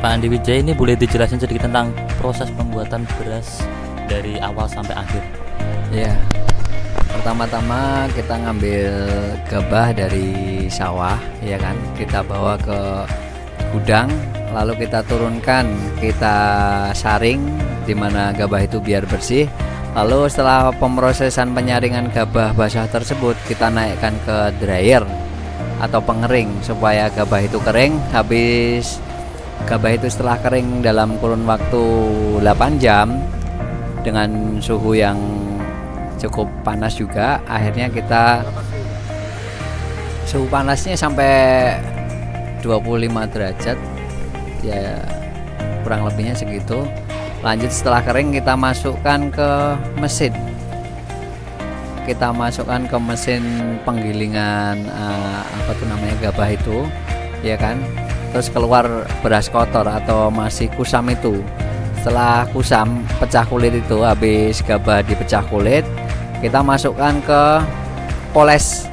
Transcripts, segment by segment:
Pak Andi Wijaya, ini boleh dijelasin sedikit tentang proses pembuatan beras dari awal sampai akhir? Ya, pertama-tama kita ngambil gabah dari sawah, ya kan? Kita bawa ke gudang, lalu kita turunkan, kita saring di mana gabah itu biar bersih. Lalu setelah pemrosesan penyaringan gabah basah tersebut, kita naikkan ke dryer atau pengering supaya gabah itu kering. Habis gabah itu setelah kering dalam kurun waktu 8 jam dengan suhu yang cukup panas juga, akhirnya kita suhu panasnya sampai 25 derajat ya, kurang lebihnya segitu. Lanjut setelah kering kita masukkan ke mesin, kita masukkan ke mesin penggilingan gabah itu, ya kan. Terus keluar beras kotor atau masih kusam itu. Setelah kusam, pecah kulit itu, habis gabah dipecah kulit, kita masukkan ke poles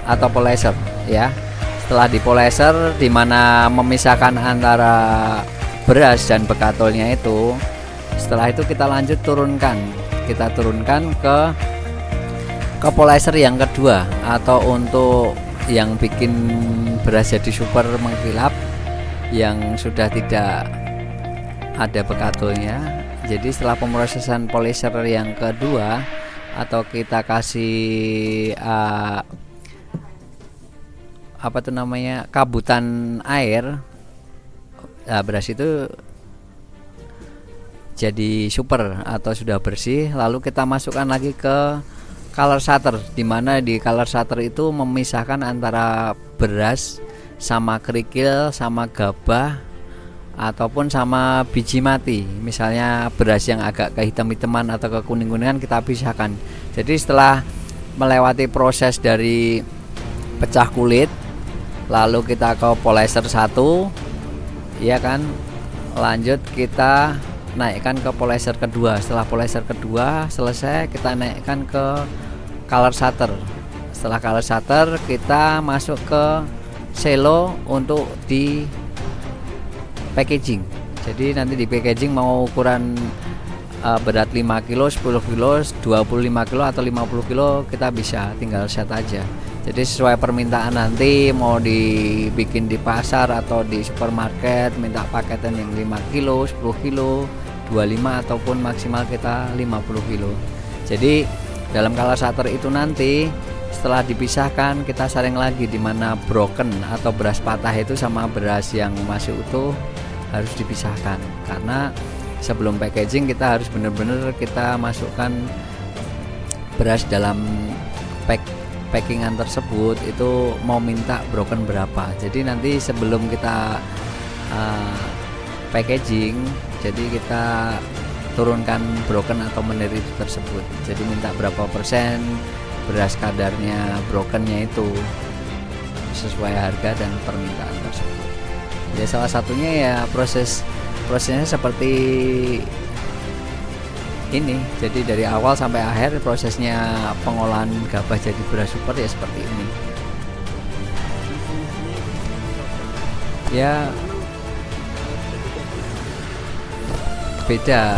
atau poleser, ya. Setelah dipoleser, di mana memisahkan antara beras dan bekatulnya itu, setelah itu kita lanjut turunkan, kita turunkan ke poleser yang kedua, atau untuk yang bikin beras jadi super mengkilap, yang sudah tidak ada bekatulnya. Jadi setelah pemrosesan poleser yang kedua, atau kita kasih kabutan air, beras itu jadi super atau sudah bersih. Lalu kita masukkan lagi ke color shutter, dimana di color shutter itu memisahkan antara beras sama kerikil, sama gabah, ataupun sama biji mati. Misalnya beras yang agak kehitam-hitaman atau kekuning-kuningan kita pisahkan. Jadi setelah melewati proses dari pecah kulit, lalu kita ke poleser 1, ya kan, lanjut kita naikkan ke poleser kedua. Setelah poleser kedua selesai, kita naikkan ke color shutter. Setelah color shutter, kita masuk ke selo untuk di packaging. Jadi nanti di packaging mau ukuran berat 5 kilo, 10 kilo, 25 kilo atau 50 kilo, kita bisa tinggal set aja. Jadi sesuai permintaan, nanti mau dibikin di pasar atau di supermarket, minta paketan yang 5 kilo, 10 kilo, 25 ataupun maksimal kita 50 kilo. Jadi dalam color shutter itu nanti setelah dipisahkan, kita saring lagi, di mana broken atau beras patah itu sama beras yang masih utuh harus dipisahkan. Karena sebelum packaging kita harus benar-benar kita masukkan beras dalam packingan tersebut itu mau minta broken berapa. Jadi nanti sebelum kita packaging, jadi kita turunkan broken atau menir itu tersebut. Jadi minta berapa persen beras kadarnya brokennya itu sesuai harga dan permintaan tersebut. Ya salah satunya ya prosesnya seperti ini. Jadi dari awal sampai akhir prosesnya pengolahan gabah jadi beras super ya seperti ini. Ya beda,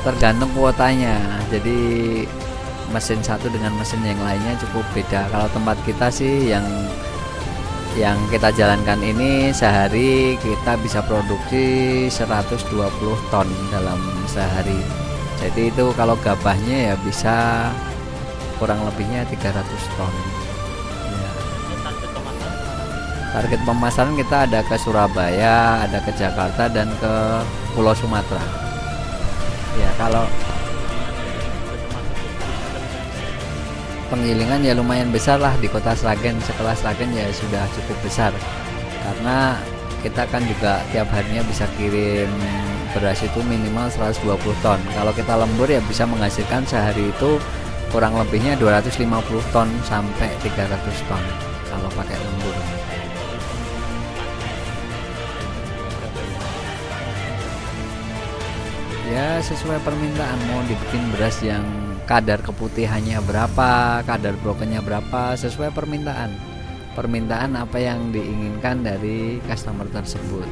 tergantung kuotanya. Jadi mesin satu dengan mesin yang lainnya cukup beda. Kalau tempat kita sih yang kita jalankan ini sehari kita bisa produksi 120 ton dalam sehari. Jadi itu kalau gabahnya ya bisa kurang lebihnya 300 ton ya. Target pemasaran kita ada ke Surabaya, ada ke Jakarta, dan ke Pulau Sumatera ya. Kalau penggilingan ya lumayan besar lah di kota Sragen. Setelah Sragen ya sudah cukup besar, karena kita kan juga tiap harinya bisa kirim beras itu minimal 120 ton. Kalau kita lembur ya bisa menghasilkan sehari itu kurang lebihnya 250 ton sampai 300 ton kalau pakai lembur. Ya sesuai permintaan, mau dibikin beras yang kadar keputihannya berapa, kadar brokennya berapa, sesuai permintaan apa yang diinginkan dari customer tersebut.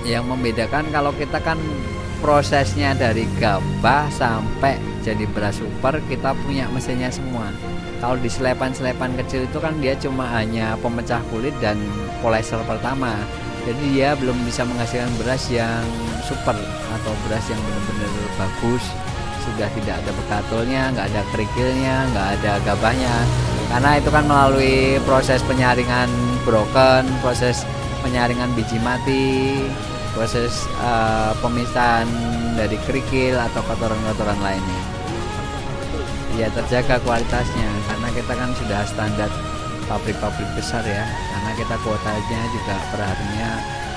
Yang membedakan kalau kita kan prosesnya dari gabah sampai jadi beras super kita punya mesinnya semua. Kalau di selepan-selepan kecil itu kan dia cuma hanya pemecah kulit dan polisher pertama. Jadi dia belum bisa menghasilkan beras yang super atau beras yang benar-benar bagus. Sudah tidak ada bekatulnya, nggak ada kerikilnya, nggak ada gabahnya. Karena itu kan melalui proses penyaringan broken, proses penyaringan biji mati, proses pemisahan dari kerikil atau kotoran-kotoran lainnya. Ya terjaga kualitasnya karena kita kan sudah standar pabrik-pabrik besar ya, karena kita kuotanya juga per harinya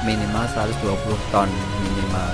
minimal 120 ton minimal.